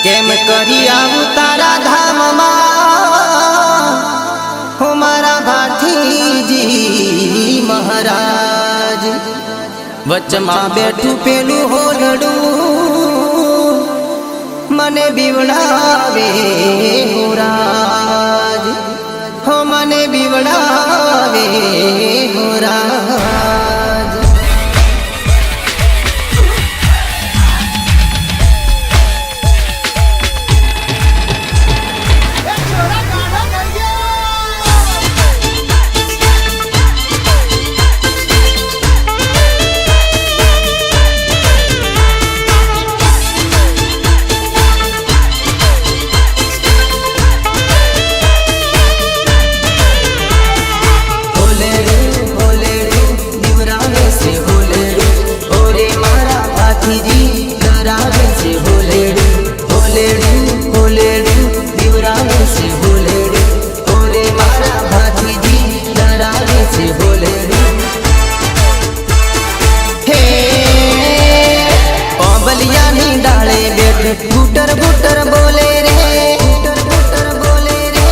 केम करी आऊं तारा धाम हो मारा भातीजी महाराज। वचमा बैठू पेलू होलडू मने बीवड़ावे हो राज, हो मने बीवड़ावे हो राज। गुटर गुटर बोले रे, गुटर गुटर बोले रे,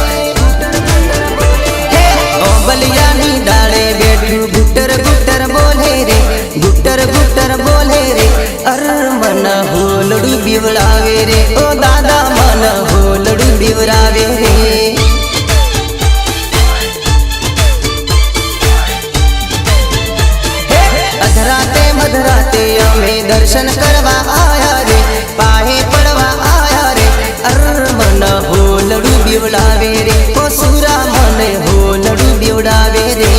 ओ बलिया नी डाले बैठू गुटर गुटर बोले रे, गुटर गुटर बोले रे। अर मन होलड़ू बिवड़ावे रे, ओ दादा मन होलड़ू बिवड़ावे रे। अधराते मधराते अमे दर्शन करवा आया रे, पाहे पड़वा आया रे। अर मन होलड़ू बिवड़ावे रे, ओ सूरा मन होलड़ू बिवड़ावे रे।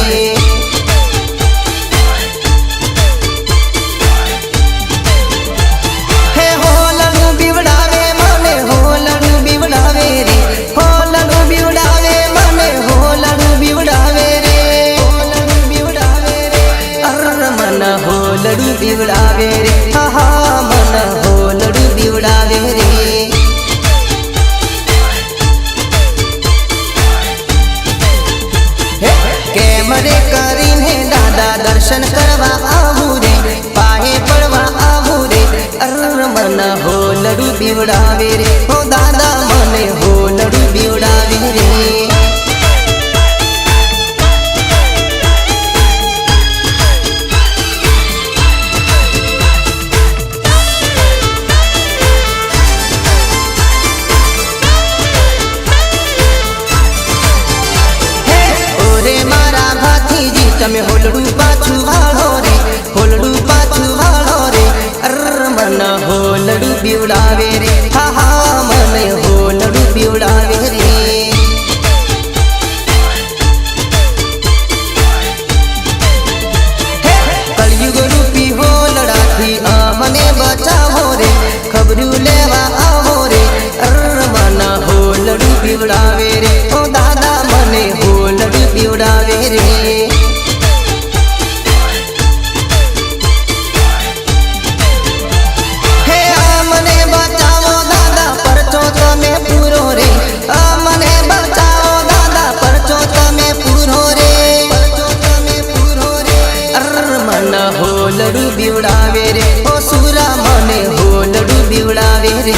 हे होलड़ू बिवड़ावे मने होलड़ू बिवड़ावे रे, होलड़ू बिवड़ावे मने होलड़ू बिवड़ावे रे, होलड़ू बिवड़ावे रे। अर मन होलड़ू बिवड़ावे रे, हा हा मन होलड़ू बिवड़ावे रे। केमरे करीने दादा दर्शन करवा आहू रे, पाहे पड़वा आहू रे। अर मन होलड़ू बिवड़ावे रे, ओ दादा मने होलड़ू बिवड़ावे रे। તમે હોલડું પાછું વાળો રે, હોલડું પાછું વાળો રે। અર મન હોલડું બીવડાવે રે, હા હા મને હોલડું બીવડાવે રે। કળયુગ રૂપી હોલડાથી મને બચાવો રે, ખબરું લેવા આવો રે। અર મન હોલડું બીવડાવે રે, ઓ દાદા મને હોલડું બીવડાવે રે। होलड़ू बिवड़ावे रे, ओ सूरा मने होलड़ू बिवड़ावे रे।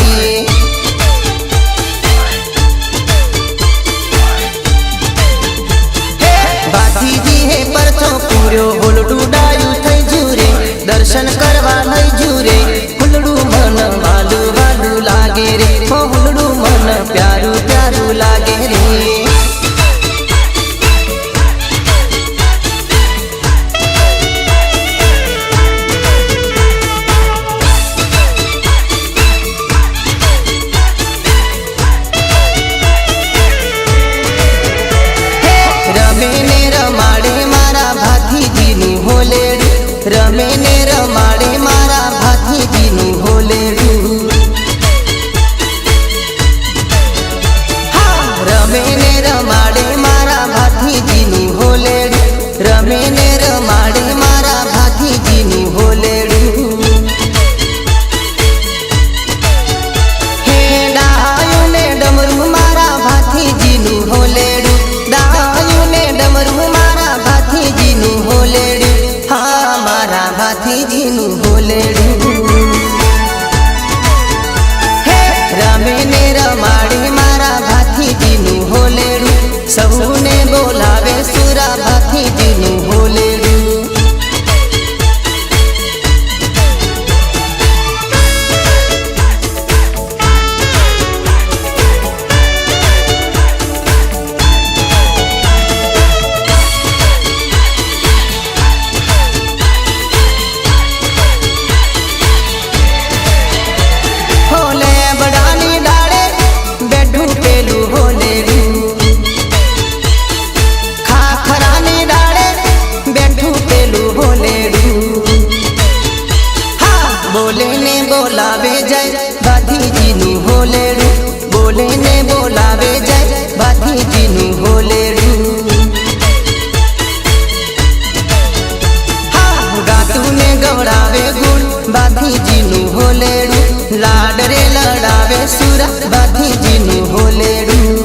भातीजी हे परचो पूरो होलड़ू डायू थई जूरे, दर्शन करवा नहीं जूरे। होलड़ू मन वालू वालू लागे रे, ओ होलड़ू मन प्यारू प्यारू लागे रे। रमे ने रमाड़े मारा भातीजी नु होलेड़ू, रमे ने रमाड़े मारा भातीजी नु होलेड़ू। હોલેડું બોલે ને બોલાવે જાય ભાથીજીનું હોલેડું ગાતું ને ગવડાવે ગુણ ભાથીજીનું હોલેડું લાડ રે લડાવે સુરા ભાથીજીનું હોલેડું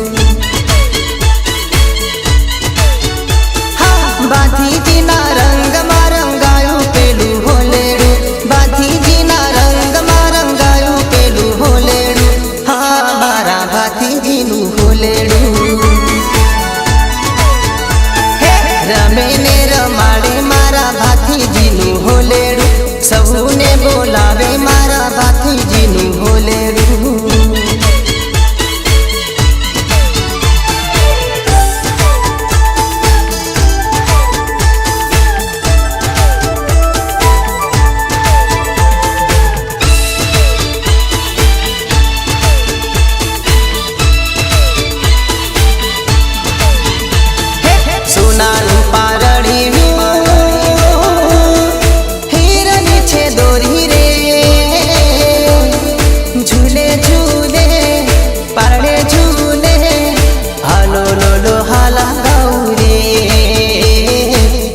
ભાથીજીના રંગમાં રંગાયું પેલું હોલેડું ભાથીજીના રંગમાં રંગાયું પેલું હોલેડું હા મારા ભાથીજીનું હોલેડું રમે ને રમાડે મારા ભાથીજીનું હોલેડું સૌને બોલાવે મારા ભાથીજીનું હોલેડું સોનાનું પારણ્યું હિરની છે દોરી રે ઝૂલે ઝૂલે પારણે ઝૂલે હાલો લોલો હાલા ગૌરે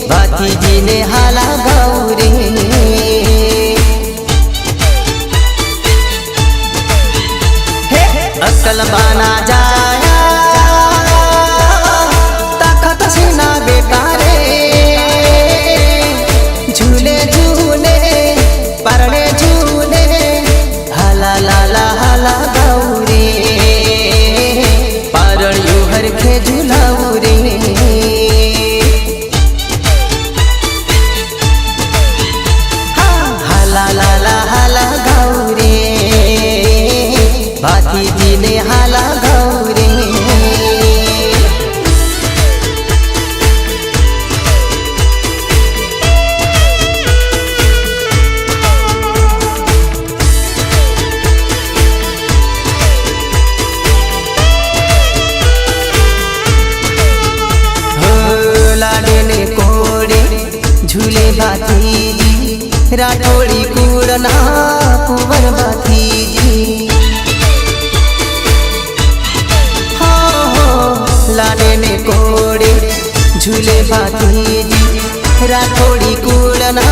ભાથીજીને હાલા ગૌરે અક્કલ બાના જાયા झूले झूले परणे झूले हाला लाला हाला गौरे पारणियों हरखे झूलाऊ रे हाला लाला हाला गौरे भाथीजीने हाला गौरे झूले भाथीजी राठोड़ी कूड़ना कुंवर भाथीजी हो लाने ने कोड़े झूले भाथीजी राठोड़ी कूड़ना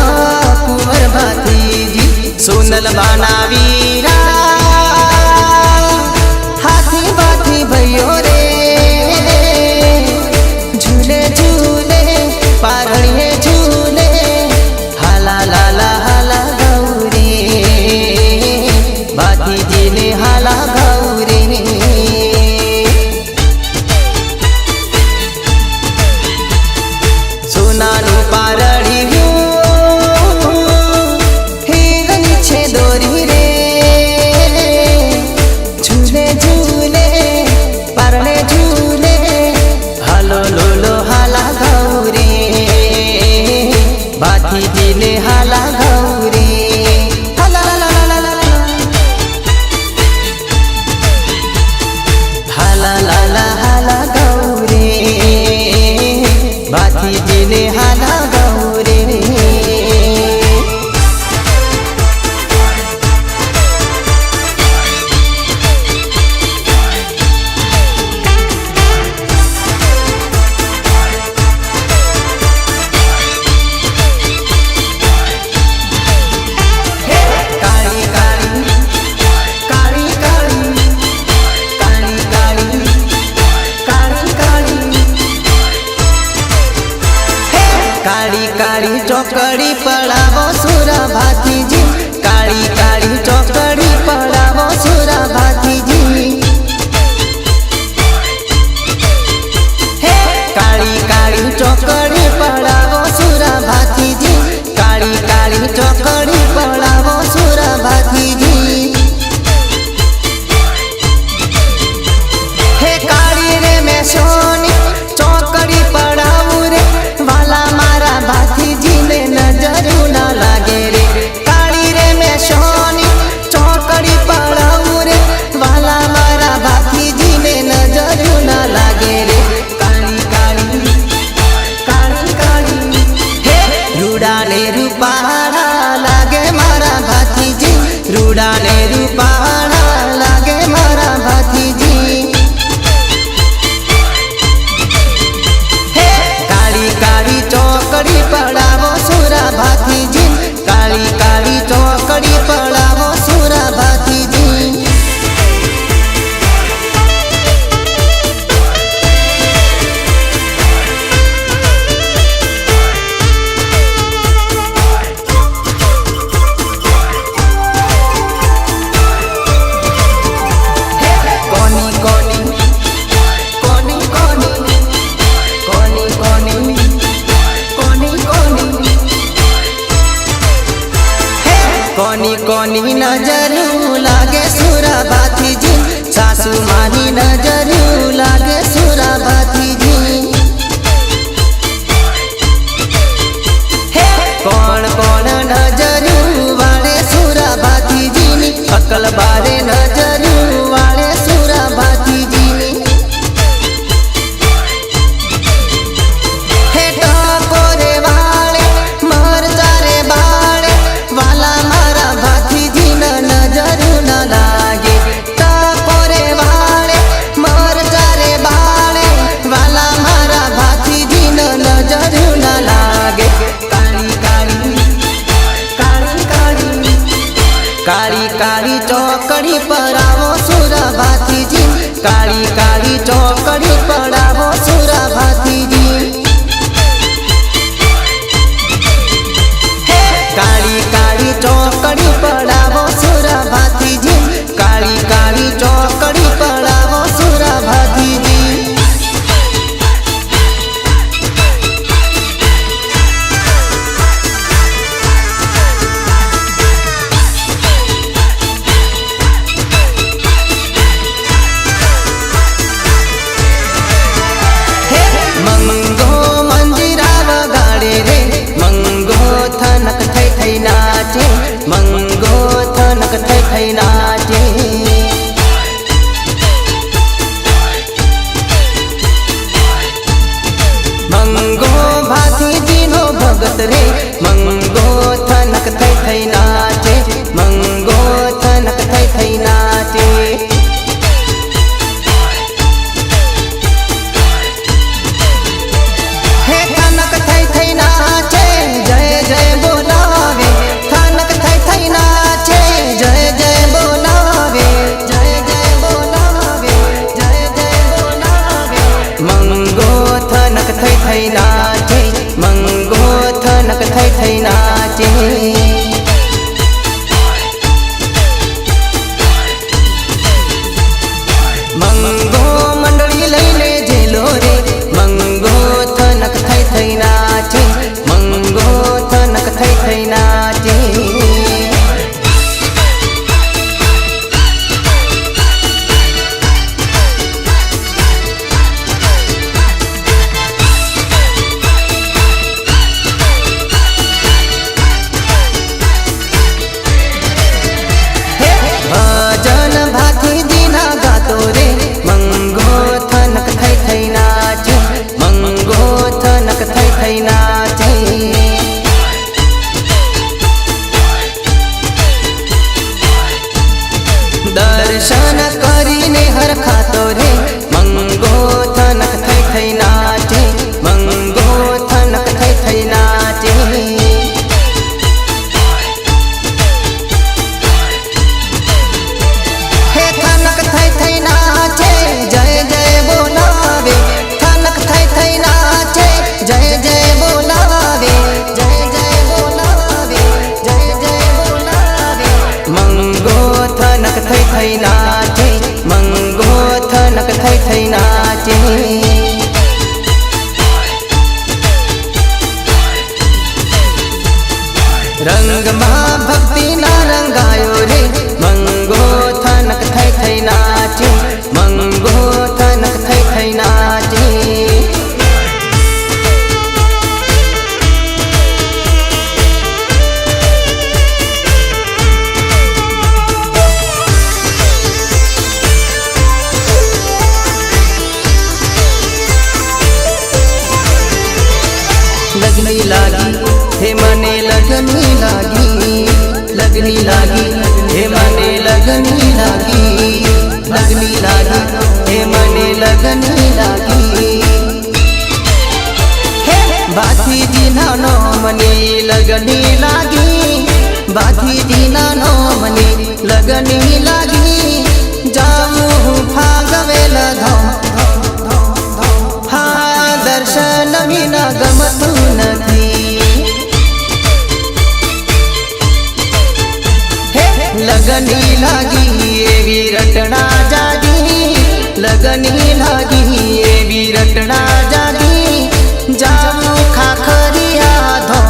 कुंवर भाथीजी सोनल बाना वीरा हाथी भाथी भयो रे झूले झूले पारणिये झूले हाला लाला हाला गौरे भाथीजीने हाला गौरे સોનાનું પારણ્યું હિરની છે દોરી રે ઝૂલે ઝૂલે પારણે ઝૂલે હાલો લોલો હાલા ગૌરે भाथीजीने हाला गौरे हाला ला ला ला ला નજરું વાળે સુરા ભાતીજીની હે ટકોરે વાળે મરચા રે બાળે વાલા મારા ભાતીજીના નજરું ના લાગે ટકોરે વાળે મરચા રે બાળે વાલા મારા ભાતીજીના નજરું ના લાગે કાળી કાળી ચોકડી પર આવો સુરા ભાતીજી કાળી કાળી ચોકડી પર આવો સુરા ભાતીજી કાળી કાળી ચોકડી પર આવો સુરા ભાતીજી કાળી કાળી ચોકડી પર આવો સુરા ભાતીજી મંગો મંજીરા વગાડે રે મંગો થનક થઈ થઈ નાચે મંગો થનક થઈ થઈ નાચે મંગો ભાતીજીનો ભગત રે મંગો થનક થઈ થઈ નાચે મંગો થનક થઈ થઈ નાચે થઈ નાચે મંગો થનક થઈ થઈ નાચે મંગો મંડળી લઈને જેલો રે મંગો થનક થઈ થઈ નાચે મંગો થનક થઈ થઈ નાચે ભજન ભાતીજીના ગાતો રે મંગો થનક થઈ થઈ નાચે મંગો થનક થઈ થઈ નાચે દર્શન કરીને હરખાતો રે મંગો થનક થઈ થઈ નાચે મંગો થનક થઈ થઈ નાચે થઈ નાચે મંગો થનક થઈ થઈ નાચે રંગમાં ભક્તિના રંગાયો રે મંગો થનક થઈ થઈ નાચે મંગો થનક થઈ થઈ નાચે लगनी लागी हे मने लगनी लागी लगनी लागी हे मने लगनी लागी लगनी लागी हे मने लगनी लागी भातीजी नानो मने लगनी लागी भातीजी नानो मने लगनी लागी जाऊं फागवेल धो दर्शन विना गमतु नथी लगनी लागी एवी रटना जागी लगनी लागी एवी रटना जागी जाऊं खाखरिया धो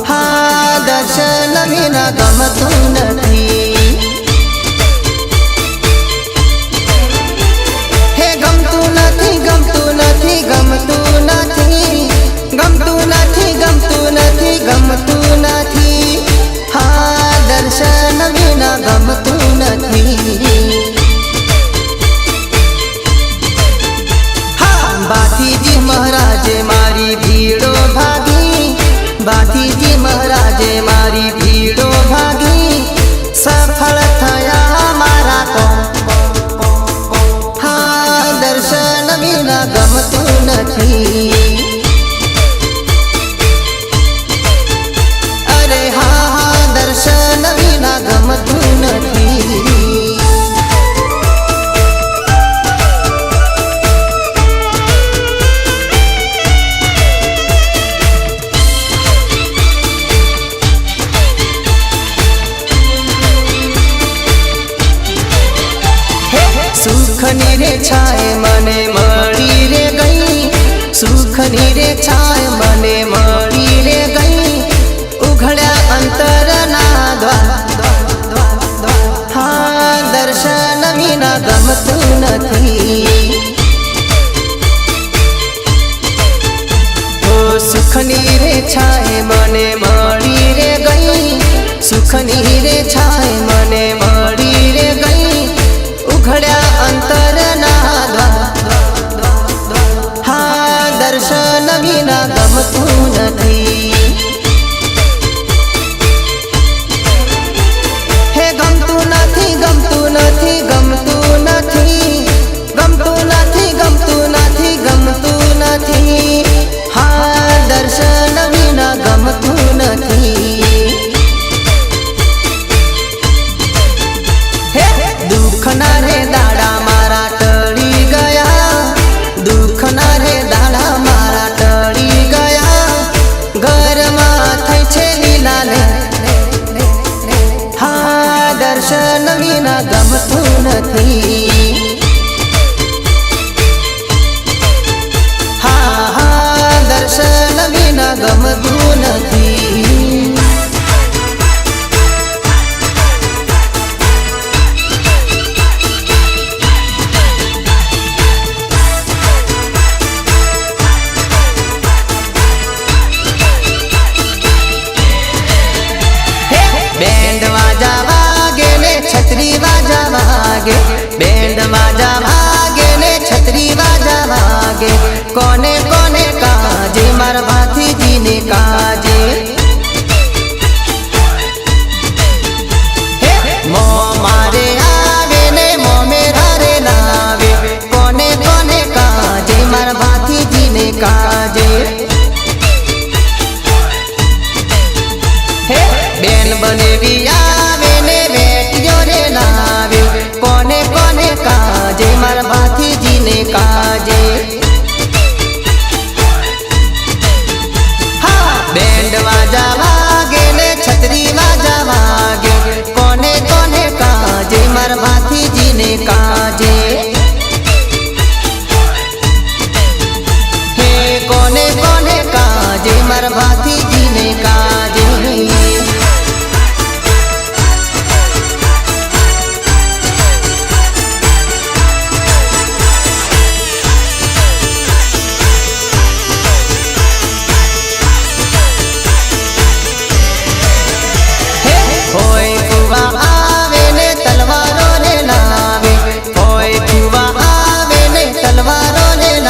हाँ दर्शन विना गमतु नथी गमतु નથી હા દર્શન छाए मने मળી रे गई सुखनी रे छाए मने मળી रे गई उघड्या अंतरना द्वार हाँ दर्शन विना गमતું નથી सुखनी रे छाए मने मળી रे गई सुखनी रे छाए मने मળી रे गई उघड्या अंतरना द्वार हाँ दर्शन विना गमતું નથી हे गमતું નથી गमતું નથી गमતું નથી गमતું નથી गमતું નથી गमતું નથી हाँ दर्शन विना गमતું નથી दुखना रे दाड़ा मारा टળી गया दुखना रे दाड़ा मारा टળી गया घर में थई छे लीला ले हाँ दर्शन विना गमતું નથી दर्शन विना गमતું નથી बैंड बाजा वागे ने छतरी बाजा वागे बैंड बाजा वागे ने छतरी बाजा वागे कोने कोने काजे मार भाथी जी ने काजे मो मारे आवे ने मो मेरा रे लावे कोने कोने काजे मार भाथी जी ने काजे बेन बनेवी आवे ने बेटियो रे लावे कोने कोने काजे मार भाथी जी ने काजे बैंड बाजा वागे ने छतरी बाजा वागे कोने कोने काजे मार भाथी जी ने काजे हे कोने कोने काजे मार भाथी जी ने काजे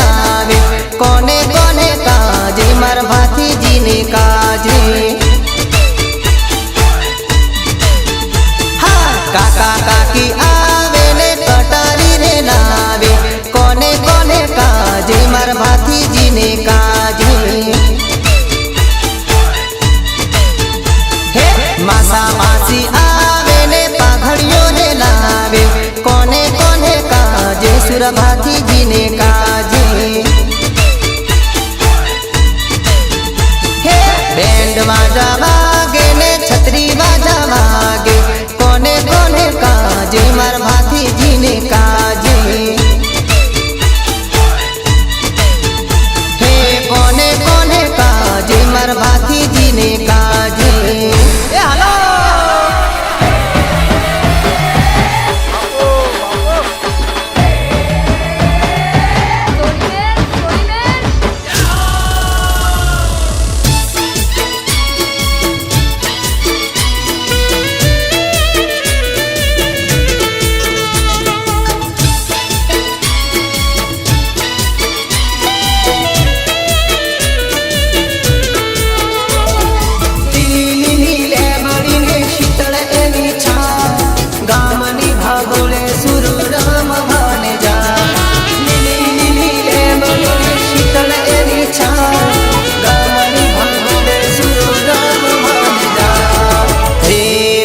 कोने कोने काजे मार भाथी जी ने काजे हाँ काका काकी आवे ने कटारी रे लावे कोने कोने काजे मार भाथी जी ने काजे मासा मासी आवे ने पाघड़ियों ने लावे कोने कोने काजे सुर भाथी जी ने काजे बैंड बाजा वागे ने छतरी बाजा वागे कोने कोने काजे मार भाथी जी ने काजे हे कोने कोने काजे मार भाथी जी ने काजे हेलो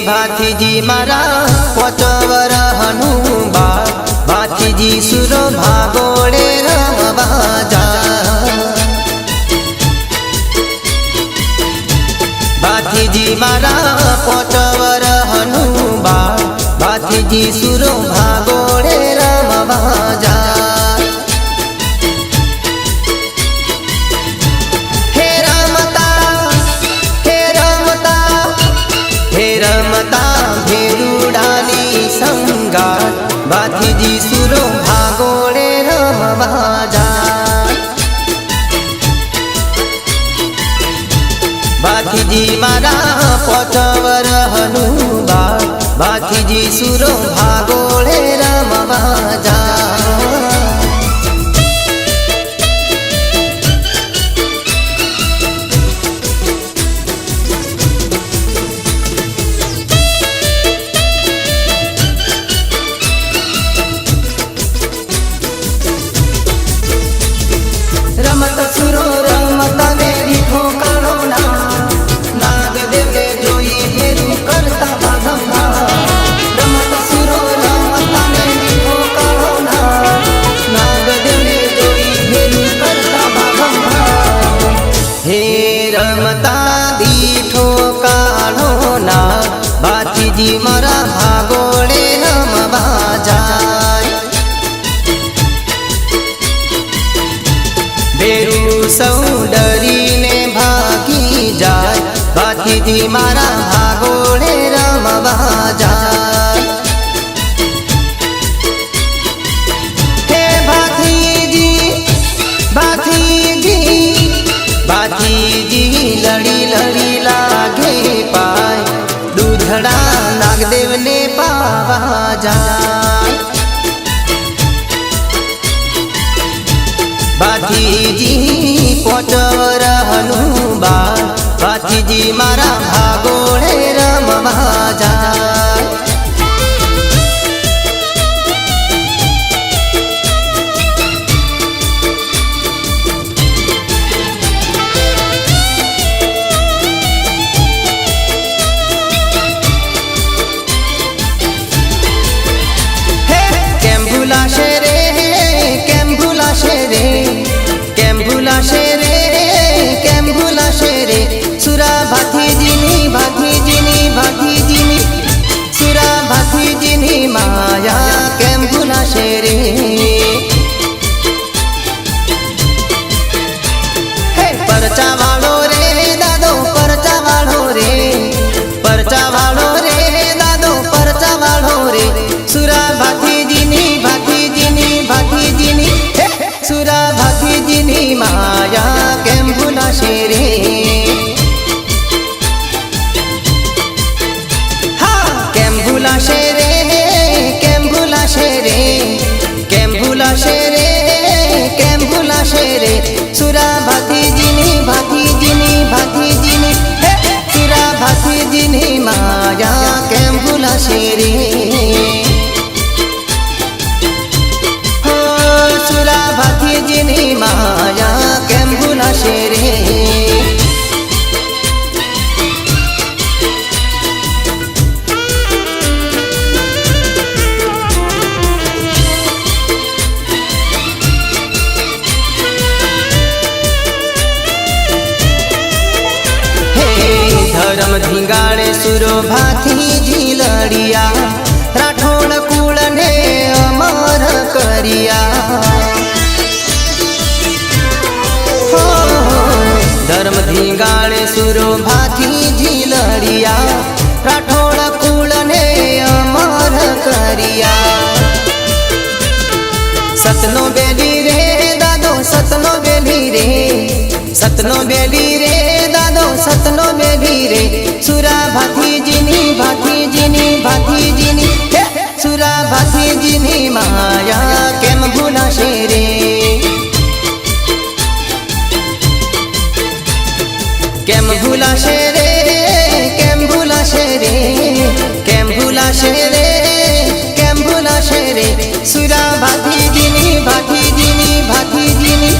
भाथी जी मारा पोचवर हनुबा भाथी जी सुरो भागोड़े रमवा जा भाथी जी मारा पोचवर हनुबा भाथी जी सुरो भागोड़े रमवा जा। भाथीजी सुरो भागोळे रमवा जाय। भाथीजी मारा पोचवर हनुबाळ भाथीजी सुरो भागोळे रमवा जाय। रमत सुरो रमता देवी ठोकाणो ना नाग देवे जोई फेरू करता भागंभा। रमत सुरो रमता देवी ठोकाणो ना नाग देवे जोई फेरू करता भागंभा। हे रमता दी ठोकाणो ना भाथीजी मारा भागोळे रमवा जाय। बेरू सौ डरीने भागी जाय भाथीजी मारा भागोळे रमवा जाय। हे भाथीजी भाथीजी भाथीजी लड़ी लड़ी लागे पाय दूधड़ा नागदेव ने पावा जाय। भाथीजी पोचवर हनुबाळ भाथीजी मारा भागोळे रमवा जाय। केम भुलाशे रे केम भुलाशे रे केम भुलाशे रे केम भुलाशे रे सुरा भाथीजीनी भाथीजीनी भाथीजीनी सुरा भाथीजीनी माया केम भुलाशे रे। हे परचा वाळो रे दादो परचा वाळो रे परचा वाळो रे दादो परचा वाळो रे सुरा भाथीजीनी भाथीजीनी भाथीजीनी सुरा भाथीजीनी माया केम भुलाशे रे। हा केम भुलाशे रे केम भुलाशे रे केम भुलाशे रे केम भुलाशे रे सुरा भाथीजीनी भाथीजीनी भाथीजीनी सुरा भाथीजीनी माया केम भुलाशे रे। सुरा भाथीजीनी माया केम भुलाशे रे। धर्म धिंगाड़े सुरो भाथीजी लड़िया राठौड़ कुल ने अमर करिया। धर्म धिंगाड़े सुरो भाथीजी लड़िया राठौड़ कुल ने अमर करिया। सतनो बेली रे दादो सतनो बेली रे सतनो बेली रे दादो सतनो बेली रे सुरा भाथीजीनी भाथीजीनी भाथीजीनी सुरा भाथीजीनी माया केम भुलाशे रे। केम भुलाशे रे केम भुलाशे रे केम भुलाशे रे केम भुलाशे रे सुरा भाथीजीनी भाथीजीनी भाथीजीनी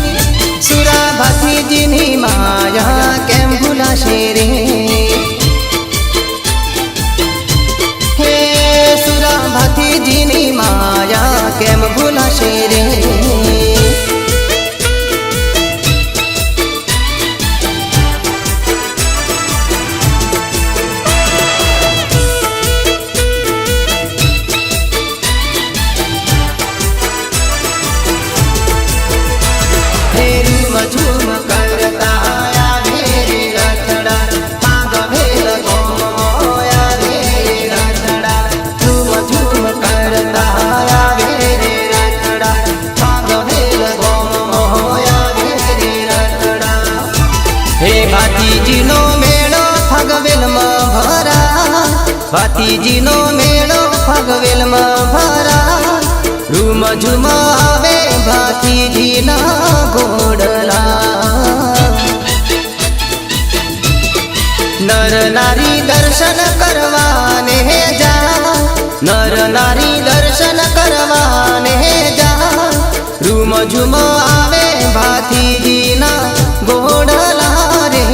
सुरा भाथीजीनी माया केम भुलाशे रे। हे सुरा भाथीजीनी माया केम भुलाशे रे। झूम करता आया मेरे रथड़ा ઝુમ આવે ભાતીજીના ઘોડલા નર નારી દર્શન કરવાને જા નર નારી દર્શન કરવાને જા રૂમ ઝુમ આવે ભાતીજીના ઘોડલા રે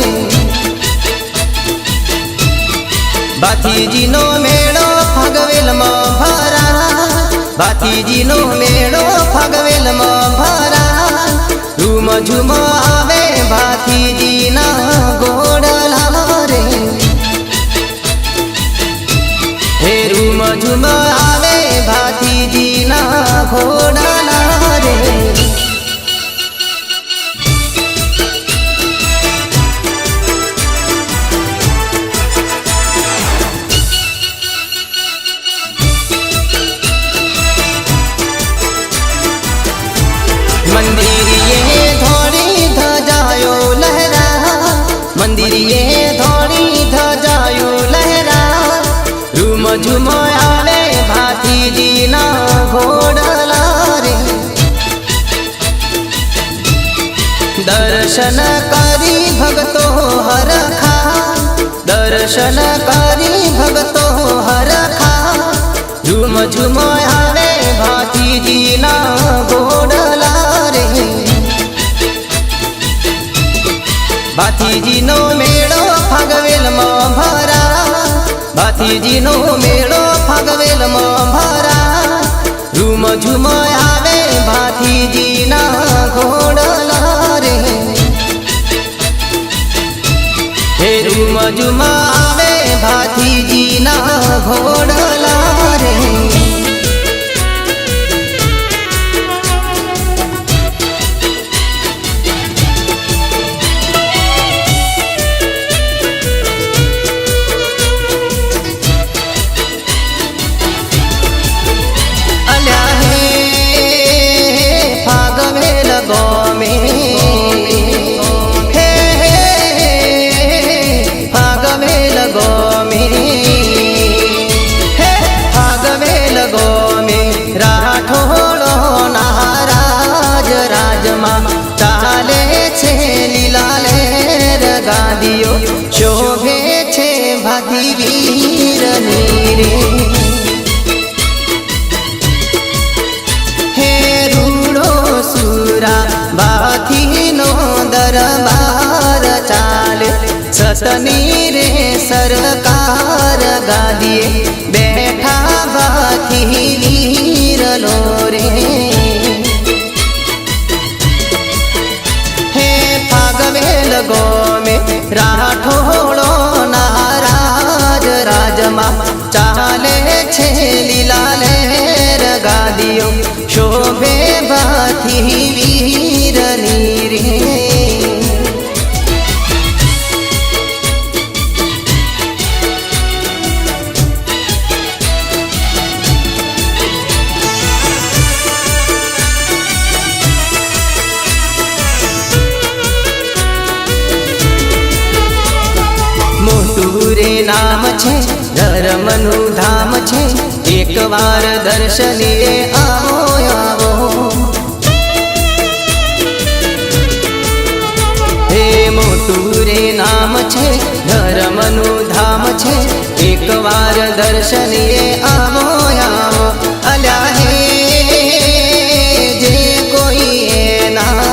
ભાતીજીનો મેળો ફગવેલમાં ભરા ભાતીજીનો મેળો ફગવેલમાં ભરા રૂમ ઝુમ આવે ભાતીજીના ઘોડલા રે હે રૂમ ઝુમ આવે ભાતીજીના ઘોડલા રે મંદિરીએ ધોળી ધજાયો લહેરા મંદિરીએ ધોળી ધજાયો લહેરા રૂમ ઝુમ આવે ભાતીજીના ઘોડલા રે દર્શન કરી ભગતો હરખા દર્શન કરી ભગતો હરખા રૂમ ઝુમ આવે ભાતીજીના ઘોડલા ભાતીજીનો મેળો ફગવેલમાં ભરા ભાતીજીનો મેળો ફગવેલમાં ભરા રૂમ ઝુમ આવે ભાતીજીના ઘોડલા રે હે રૂમ ઝુમ આવે ભાતીજીના ઘોડલા રે રાઠોડો નારાજ રાજમાં ચાલે છે લીલા લહેર ગાદીઓ શોભે છે ભાતીવીરની રે હે રૂડો સુરા ભાથીનો દરબાર ચાલે સતની રે સરકાર ગાદીએ બેઠા ભાથી રે હે ફાગવેલ ગોમે રાઠોડો નારાજ રાજમાં ચાલે છે લીલા લહેર ગાદીઓ શોભે ભાથી વીરની રે મોટુરે નામ છે ધર્મનું ધામ છે એકવાર દર્શને આવો આવો હે મોટુરે નામ છે ધર્મનું ધામ છે એકવાર દર્શને આવો આવો અલ્યા હે જે કોઈ એના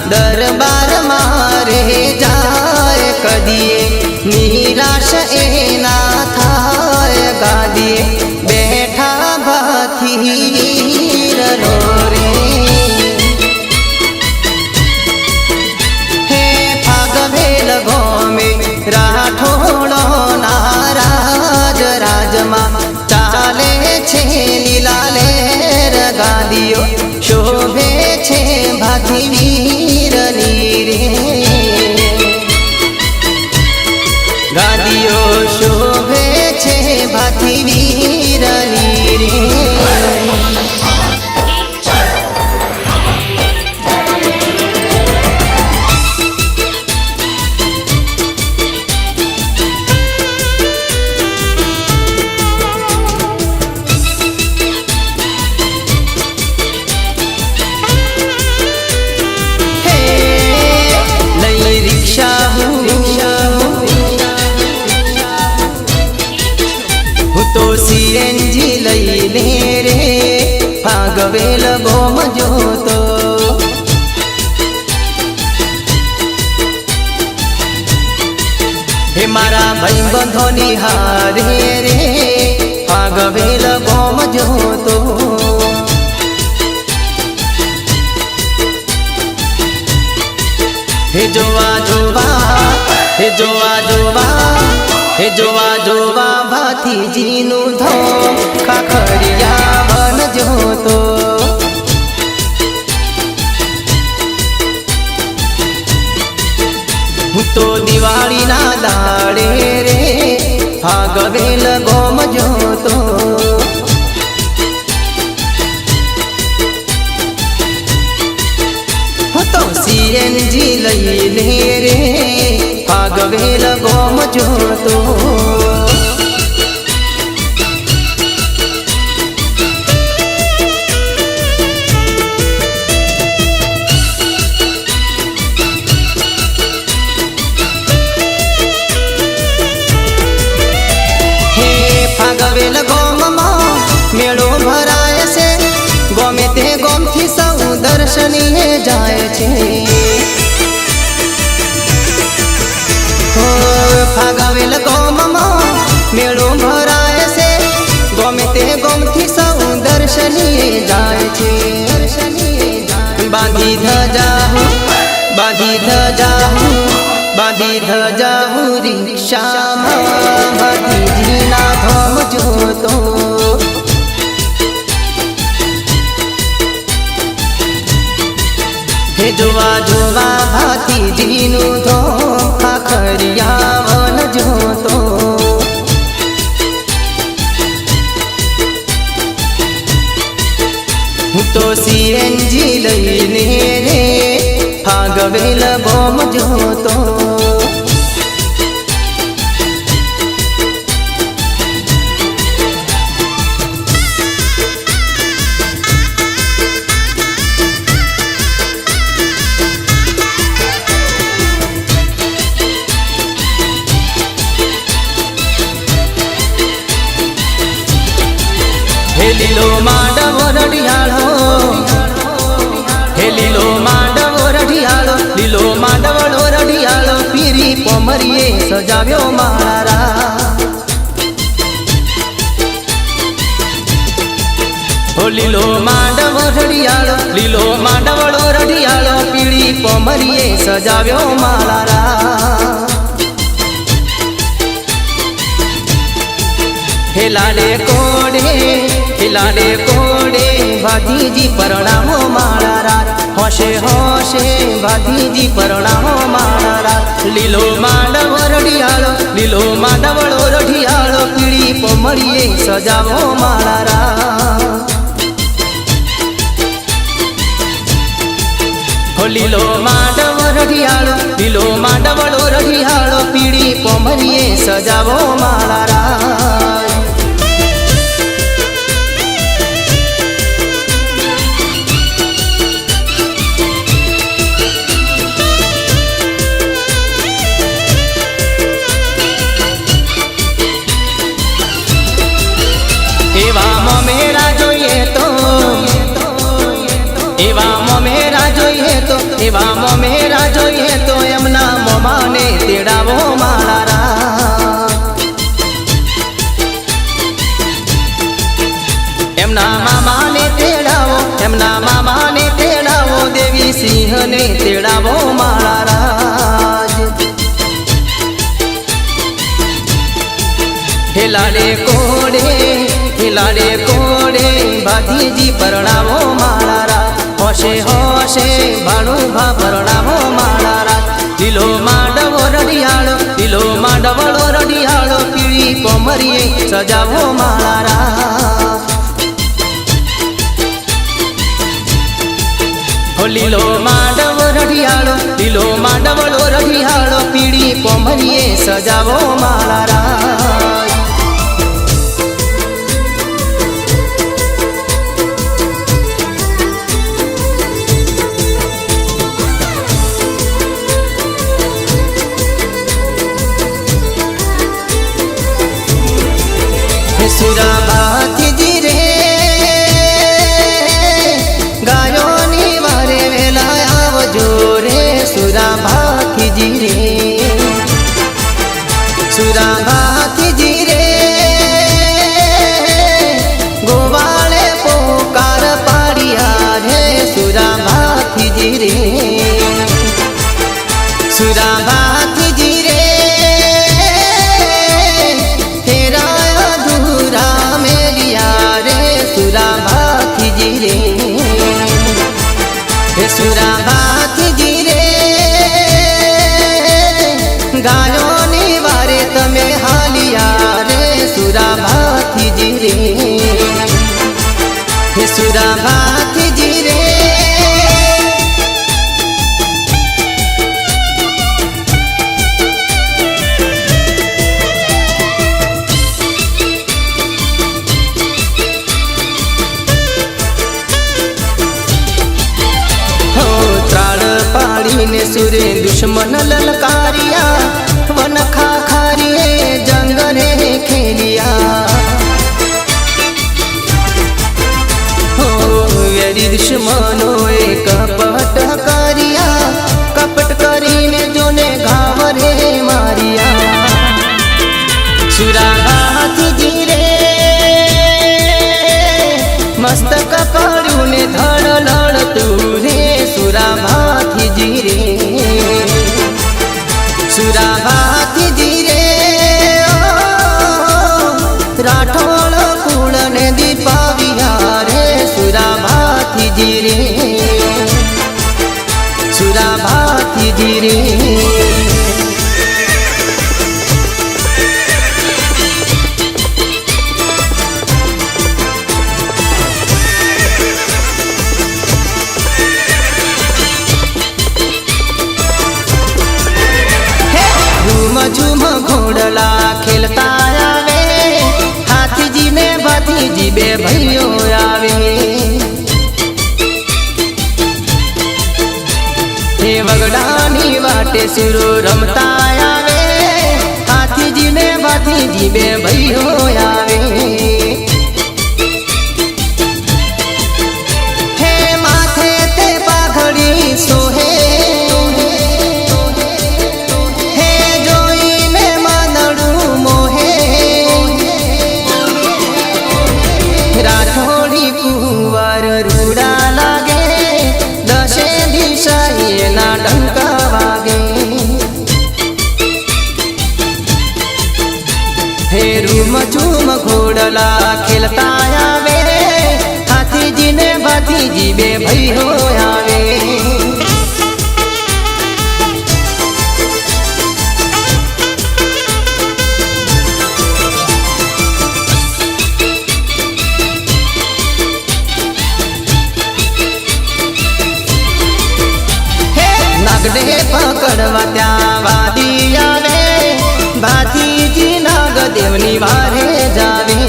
દરબાર મારે જાય કદીએ નિરાશ એના થાય ગાદીએ બેઠા ભાથી રો રે હે ફાગવેલ ગોમે રાઠોડો નારાજ રાજમાં ચાલે છે લીલા લહેર ગાદીઓ શોભે છે ભાતીવીરની રે ગાદીઓ શોભે છે ભાતીવી ભાગવેલ ગોમ જોતો હે મારા ભાઈબંધોની હારે રે ભાગવેલ ગોમ જોતો હે જોવા જોવા હે જોવા જોવા હે જોવા જોવા ભાતીજીનું ધોમ ખાખરિયા વન જોતો હું તો દિવાળીના દાડે રે ભાગવેલ ગોમ જોતો હું તો સીએનજી લઈને રે ભાગવેલ ગોમ જોતો ભાગવેલ ગોમમાં મેળો ભરાય છે ગોમે તે ગોમથી સૌ દર્શનીએ જાય છે ભાગવેલ ગોમમાં મેળો ભરાય છે ગોમે તે ગોમથી સૌ દર્શનીએ જાય છે બાંધી ધજા બાંધી ધજા બાંધી ધજા રિક્ષામાં ભાતીજીના ધોમ જોતો હે જોવા જોવા ભાતીજીનું ધોમ ખાખરિયા વન જોતો હું તો સીએનજી લઈને રે ભાગવેલ ગોમ જોતો હે લીલો માંડવો રઢિયાળો હે લીલો માંડવો રઢિયાળો લીલો માંડવડો રઢિયાળો પીરી પોમરીએ સજાવ્યો મારા હો લીલો માંડવો રઢિયાળો લીલો માંડવડો રઢિયાળો પીળી પોમરીએ સજાવ્યો મારા હે લાડે કોડે ભાતીજી પરણામો મારા રાત હોશે હોશે ભાતીજી પરણામો મારા રાત લીલો માંડવો રઢિયાળો લીલો માંડવડો રઢિયાળો પીળી પોમરીએ સજાવો મારા રાત હો લીલો માંડવો રઢિયાળો લીલો માંડવડો રઢિયાળો પીળી પોમરીએ સજાવો મારા રાત એવા મોમેરા જોઈએ તો એવા મોમેરા જોઈએ તો એવા મોમેરા જોઈએ તો એમના મોમાને તેડાવો મારા એમના મામાને તેડાવો એમના મામાને તેડાવો દેવી સિંહને તેડાવો મારા હે લાડે કોડે ભાતીજી પરણાવો મારા રાત હોશે હોશે ભાણું ભા પરણાવો મારા રાત લીલો માંડવો રઢિયાળો લીલો માંડવડો રઢિયાળો પીળી પોમરીએ સજાવો મારા રાત હો લીલો માંડવો રઢિયાળો લીલો માંડવડો રઢિયાળો પીળી પોમરીએ સજાવો મારા રાત સુરા ભાતીજી રે रे दुश्मन ललकारिया, वन खाखारिए जंगले खेलिया। हो वेरी दुश्मनो कपट करिया, कपट करीने जोने घाव रे मारिया। सुरा हाथी जी रे मस्तक पड़ू ने धड़ लड़तू रे, सुरा हाथी जी रे, सुरा हाथी जी रे राठौड़ कुल ने दीपाविया रे, सुरा हाथी जी रे, सुरा हाथी जी रे। झूम घोड़ला खेलता आवे, हाथी जी ने भतीजी बे भैयो आवे। हे वगड़ानी वाटे सुरो रमता आवे, हाथी जी ने भतीजी बे भैयो आवे। हे माथे ते पाघड़ी सोहे, राठौड़ी कुंवर रूड़ा लागे, दशे दिशाए ना डंका वागे। हे रूम झूम घोड़ला खेलता आवे, हाथी जी ने भतीजी बे भैयो आवे। नागडे पकड़वा त्या वादी आवे, भातीजी नाग देवनी वारे जावे।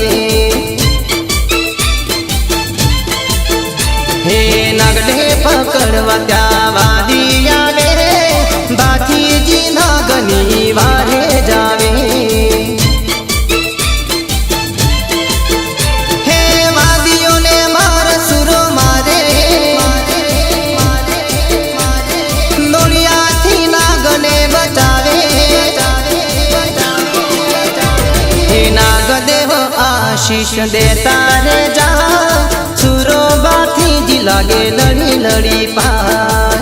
हे नागडे पकड़वा त्या वादी आवे, भातीजी नागनी वारे जावे। हे वादियों ने मार सुरो मारे, नागदेव आशीष देता रे जा, सुरो बाथी जी लागे लड़ी लड़ी पार।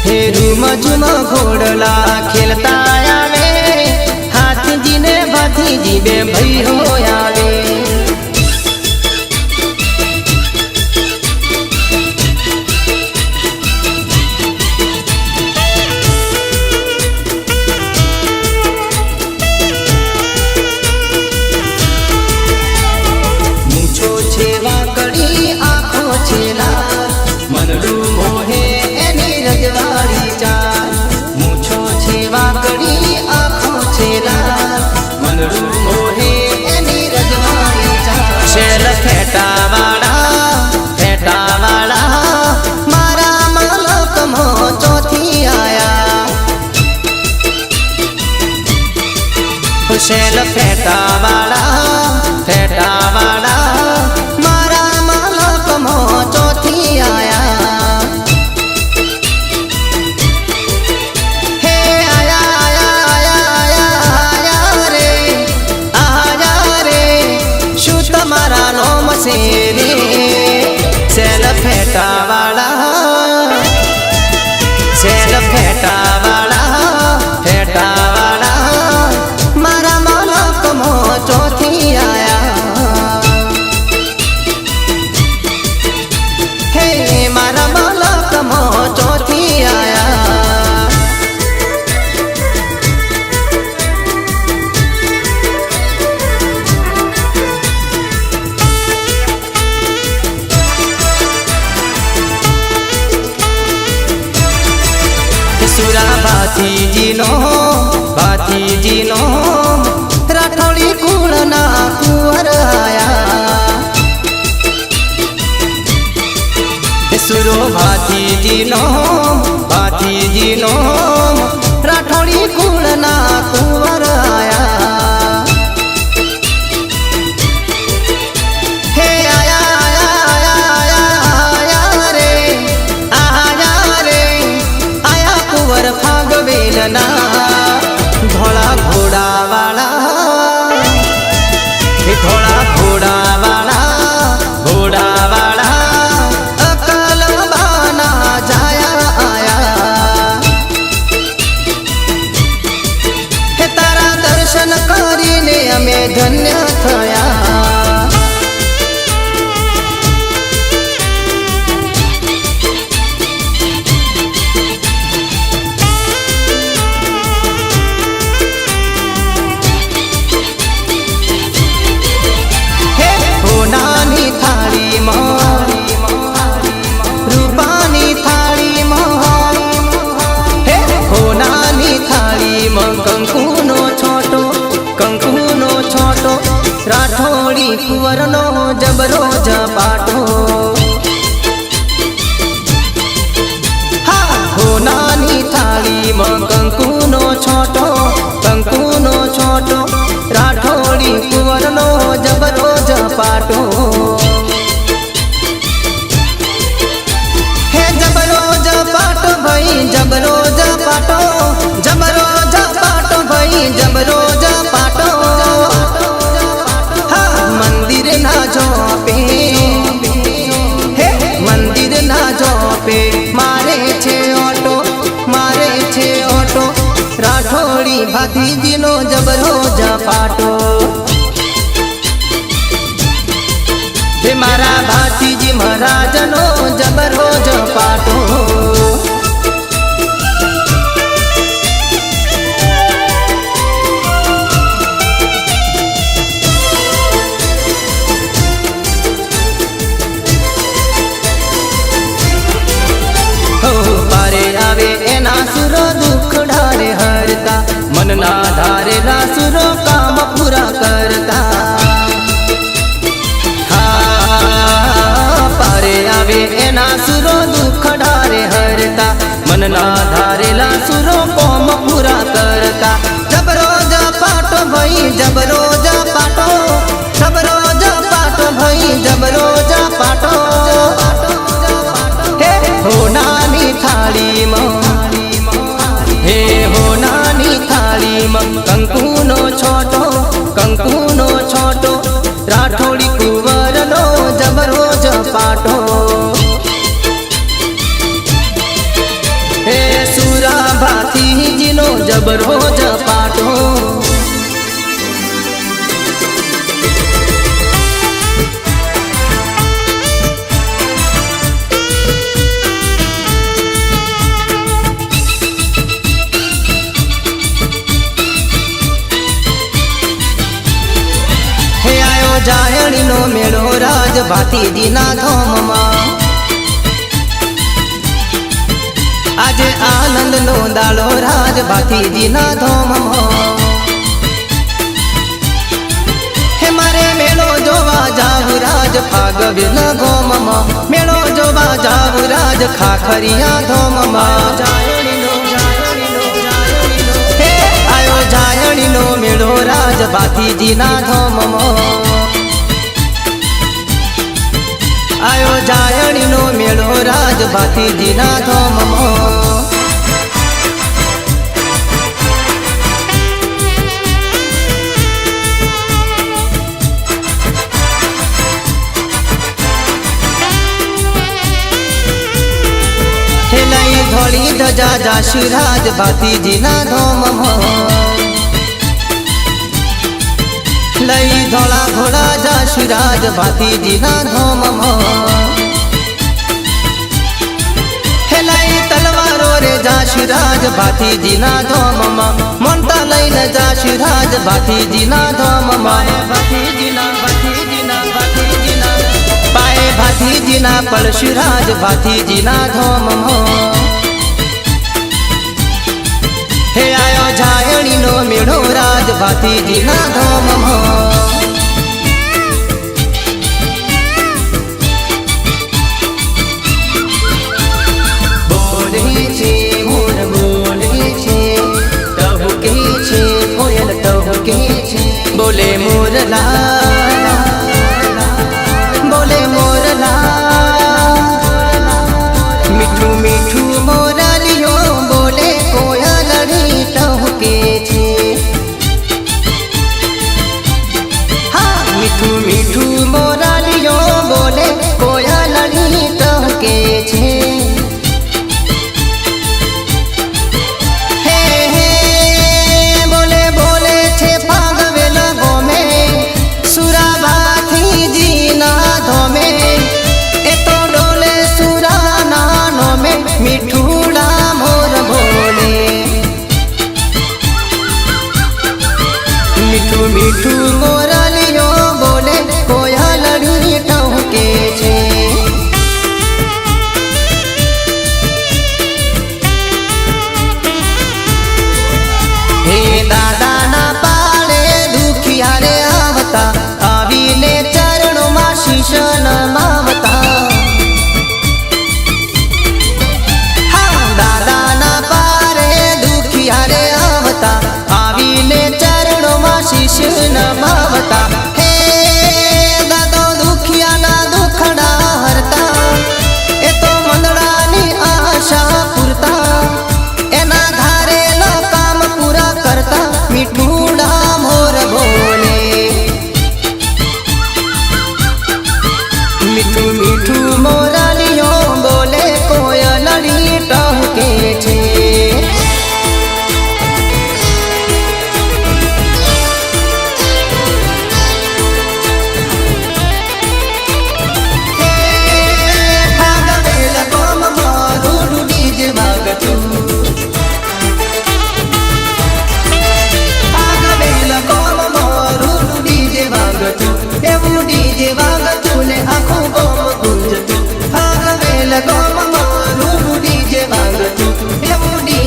हे रूम झूम घोड़ला खेलता आवे, हाथी जी ने बाथी जी बे भैयो आवे। मनडू मोहे एनी रजवाड़ी चार, मूछो छेवा कड़ी आँखों छेला, मनडू मोहे एनी रजवाड़ी चार। शेल फेटा वाला मारा मालक मो चौथी आया। शेल फेटा वाला मारा मालक मो चौथी आया। हे आया आया आया आया आया रे शू तमारा नोम से रे। सेल फेटा वाला मारा मालक मो चौथी आया। हे मारा मालक मो चौथी आया। सुरा भातीजी नो राठौड़ी कुलना कुंवर आया। सुरो ભાતીજીનો રાઠોડી કુળના કુંવર આયા હે આયા રે આયા કુંવર ફાગવેલના ધોળા ઘોડાવાળા હે ધોળા ઘોડાવાળા અમે ધન્ય થયા હે સોનાની થાળીમાં રૂપાની થાળીમાં હે સોનાની થાળીમાં કંકુનો છોટો રાઠોડી કુંવરનો જબરો ઝપાટો હા સોનાની થાળીમાં કંકુનો છોટો રાઠોડી કુંવરનો જબરો ઝપાટો હે જબરો ઝપાટો ભાઈ જબરો ઝપાટો ભાઈ જબરો ઝપાટો મંદિર ના જોપે મારે છે ઓટો રાઠોડી ભાતીજીનો જબરો ઝપાટો હે મારા ભાતીજી મહારાજનો જબરો ઝપાટો મનના ધારેલા સુરો કામ પૂરા કરતા હા પારે આવે એના સુરો દુઃખ ડારે હરતા મનના ધારેલા સુરો કોમ પૂરા કરતા જબરો ઝપાટો ભાઈ જબરો ઝપાટો ભાઈ જબરો ઝપાટો હે હોનાની થાળીમાં હે હોનાની થાળીમાં કંકુનો છોટો રાઠોડી કુંવરનો જબરો ઝપાટો હે સુરા ભાતીજીનો જબરો ઝપાટો જાયણીનો મેળો રાજ ભાતીજીના ધોમમાં આજે આનંદનો દાડો રાજ ભાતીજીના ધોમમાં હે મારે મેળો જોવા જાવું રાજ ફાગવેલના ગોમમાં મેળો જોવા જાવું રાજ ખાખરિયા ધોમમાં હે આયો જાયણીનો મેળો રાજ ભાતીજીના ધોમમાં આયો જાયણીનો મેળો રાજ ભાતીજીના ધોમમાં લઈ ધોળી ધજા જાશું રાજ ભાતીજીના ધોમમાં લઈ ધોળા ઘોડા જાશું રાજ ભાતીજીના ધોમમાં હે લઈ તલવારો રે જાશું રાજ ભાતીજીના ધોમમાં મોનતા લઈને જાશું રાજ ભાતીજીના ધોમમાં પાએ ભાતીજીના પડશું રાજ ભાતીજીના ધોમમાં હે આયો જાયણીનો મેળો રાજ ભાતીજીના ધોમમાં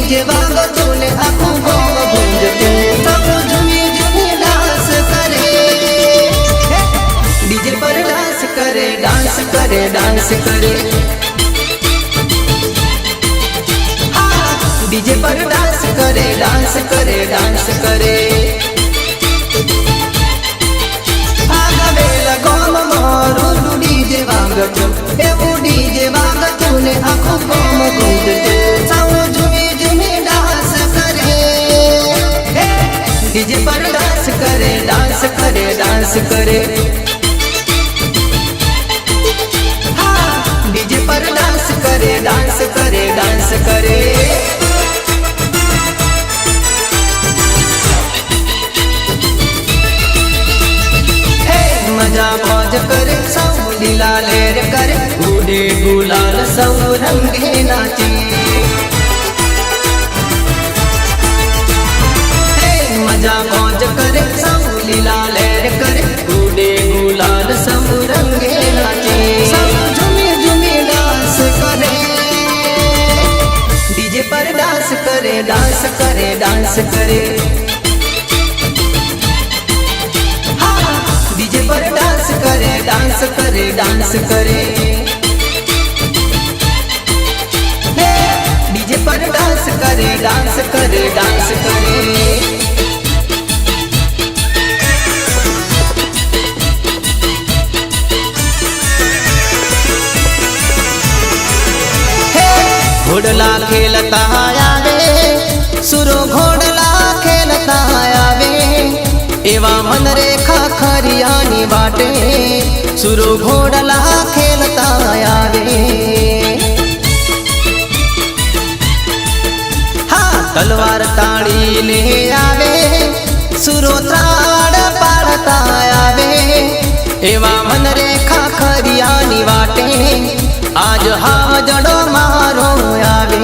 ડીજે વાગતું ને આખું ગામ ગુંજતું સૌ ઝૂમી ઝૂમી ડાન્સ કરે ડીજે પર ડાન્સ કરે ડાન્સ કરે ડાન્સ કરે ડીજે પર ડાન્સ કરે ડાન્સ કરે ડાન્સ કરે આગવેલા ગામ મારું ડીજે વાગતું એવું ડીજે વાગતું ને આખું ગામ ગુંજતું સૌ ઝૂમી ઝૂમી ડાન્સ કરે ડીજે પર ડાન્સ કરે ડાન્સ કરે ડાન્સ કરે ડીજે પર ડાન્સ કરે ડાન્સ કરે ડાન્સ કરે मजा मौज करे सौ लीला लेर करे उड़े गुलाल सौ रंगे नाचे मजा मौज करे सौ लीला लेर करे उड़े गुलाल सौ रंगे नाचे सब झूमी झूमी डांस करे डीजे पर डांस करे डांस करे डांस करे डीजे पर डांस करे डांस करे डांस करे डीजे पर डांस करे डांस करे डांस करे घोड़ला खेलता आवे सुरो घोड़ला खेलता आवे एवा मन रेखा खरियानी बाटे सुरो घोड़ला खेलता आवे हाँ तलवार ताड़ी ले आवे सुरो त्राड़ पाड़ता आवे एवा मन रेखा खरियानी बाटे आज हाजड़ो मारो आवे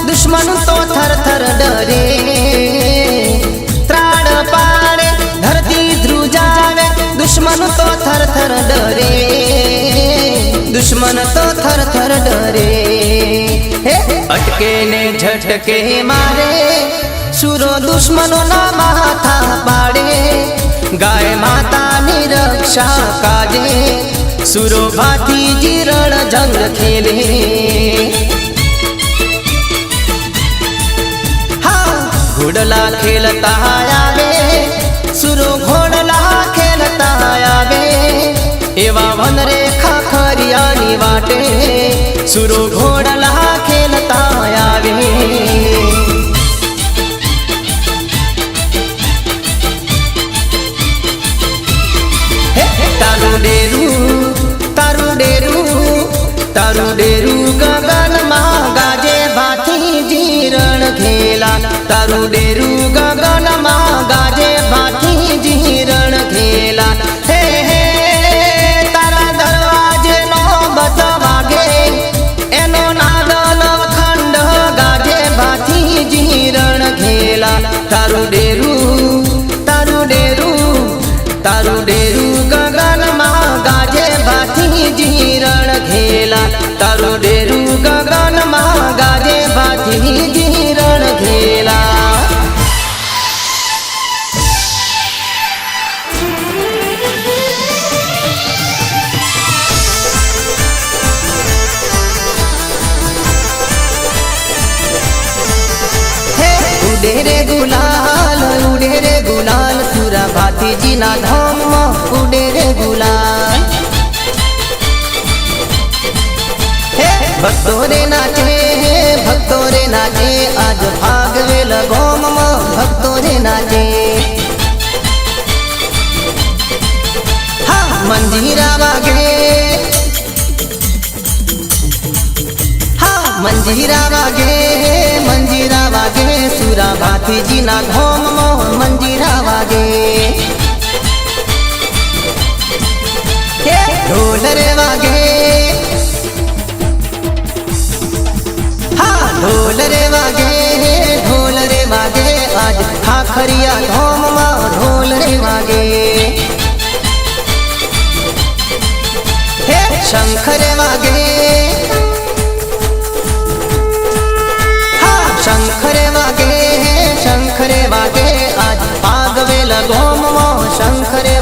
दुश्मन तो थर थर डरे त्राण पाड़े धरती ध्रुजावे दुश्मन तो थर थर डरे दुश्मन तो थर थर डरे अटके ने झटके मारे सुरो दुश्मनों ना माथा पाड़े गाय माता नी रक्षा काजे सुरो भाती जी रण जंग खेले घोड़ला खेलता आवे सुरो घोड़ला खेलता आवे एवा वन रेखा खरियानी वाटे सुरो घोड़ला खेलता आवे तारू डेरू तारू डेरू तारू डेरू गगन में गाजे भाती जीरण खेला तारू डेरू गगन में गाजे भाती जीरण खेला हे हे तारा दरवाजे नो बत वागे एनो नादल खंड गाजे भाती जीरण खेला तारू डेरू तारू डेरू तारू डेरू गगन में गाजे भाती जीरण खेला तारू डेरू गगन में गाजे भाती जीरण खेला उड़े रे गुलाल पूरा भाती जी ना धाम उड़े रे गुलाल भक्तों रे नाचे आज भागवे लगोम भक्तों रे नाचे हाँ मंजीरा वागे हाँ मंजीरा वागे सुरा भाती जी ना धोम मंजीरा वागे ढोल रे वागे ढोल रे वागे आज खाखरिया धोम ढोल रे वागे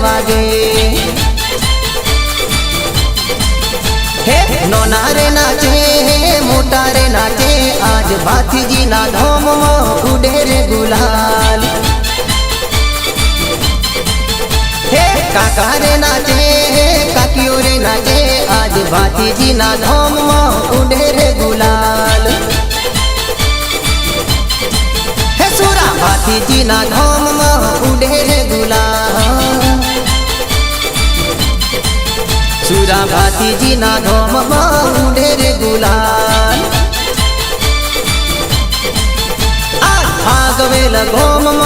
વાગે હે નોના રે નાચે મોટા રે નાચે આજ ભાતીજીના ધોમમાં ઉડે રે ગુલાલ હે કાકા રે નાચે કાકીઓ રે નાચે આજ ભાતીજીના ધોમમાં ઉડે રે ગુલાલ હે સુરા ભાતીજીના ધોમમાં ઉડે રે ગુલાલ સુરા ભાતીજીના ધોમમાં ઉડે રે ગુલાલ આ ભાગવેલ ગોમમાં